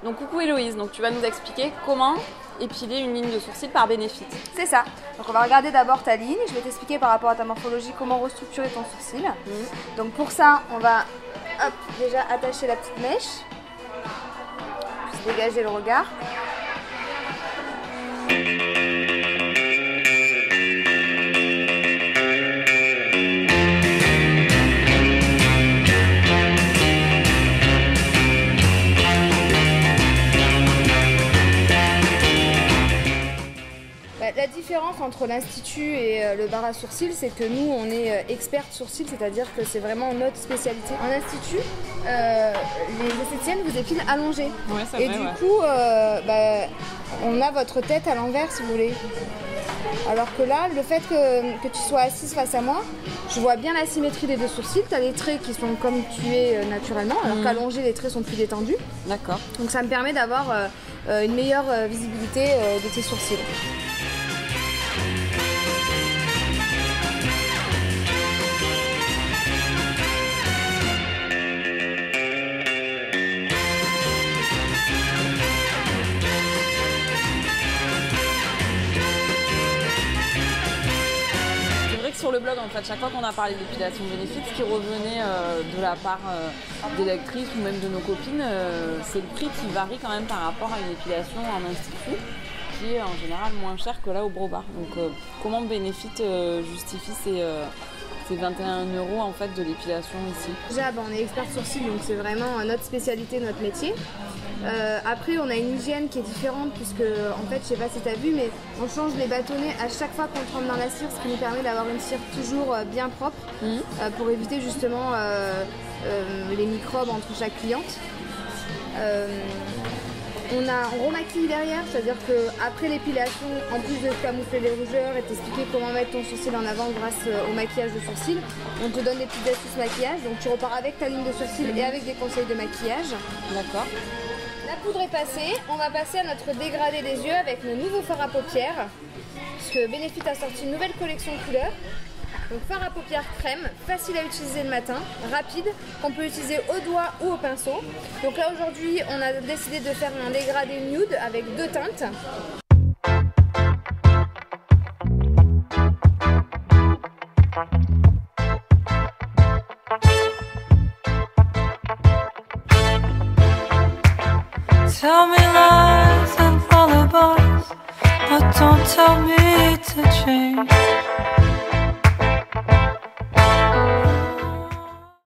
Donc coucou Héloïse, donc tu vas nous expliquer comment épiler une ligne de sourcil par Benefit. C'est ça. Donc on va regarder d'abord ta ligne. Je vais t'expliquer par rapport à ta morphologie comment restructurer ton sourcil. Donc pour ça, on va déjà attacher la petite mèche. Puis dégager le regard. La différence entre l'Institut et le bar à sourcils, c'est que nous, on est experte sourcils, c'est-à-dire que c'est vraiment notre spécialité. En Institut, les esthéticiennes vous épilent allongées. Ouais, et vrai, du coup, on a votre tête à l'envers, si vous voulez. Alors que là, le fait que tu sois assise face à moi, je vois bien la symétrie des deux sourcils. Tu as les traits qui sont comme tu es naturellement, alors qu'allongés, les traits sont plus détendus. D'accord. Donc ça me permet d'avoir une meilleure visibilité de tes sourcils. Sur le blog, en fait, chaque fois qu'on a parlé d'épilation Benefit, ce qui revenait de la part des lectrices ou même de nos copines, c'est le prix qui varie quand même par rapport à une épilation en institut, qui est en général moins cher que là au Brobar. Donc comment Benefit justifie ces 21 € en fait de l'épilation ici? Déjà, on est expert sourcils, donc c'est vraiment notre spécialité, notre métier. Après, on a une hygiène qui est différente puisque, en fait, je sais pas si tu as vu, mais on change les bâtonnets à chaque fois qu'on trempe dans la cire, ce qui nous permet d'avoir une cire toujours bien propre pour éviter justement les microbes entre chaque cliente. On remaquille derrière, c'est-à-dire qu'après l'épilation, en plus de camoufler les rougeurs et t'expliquer comment mettre ton sourcil en avant grâce au maquillage de sourcil, on te donne des petites astuces maquillage, donc tu repars avec ta ligne de sourcil et avec des conseils de maquillage. D'accord. La poudre est passée, on va passer à notre dégradé des yeux avec nos nouveaux fards à paupières, puisque Benefit a sorti une nouvelle collection couleurs. Donc fard à paupières crème, facile à utiliser le matin, rapide, qu'on peut utiliser au doigt ou au pinceau. Donc là aujourd'hui on a décidé de faire un dégradé nude avec 2 teintes. Tell me lies and lullabies, but don't tell me to change.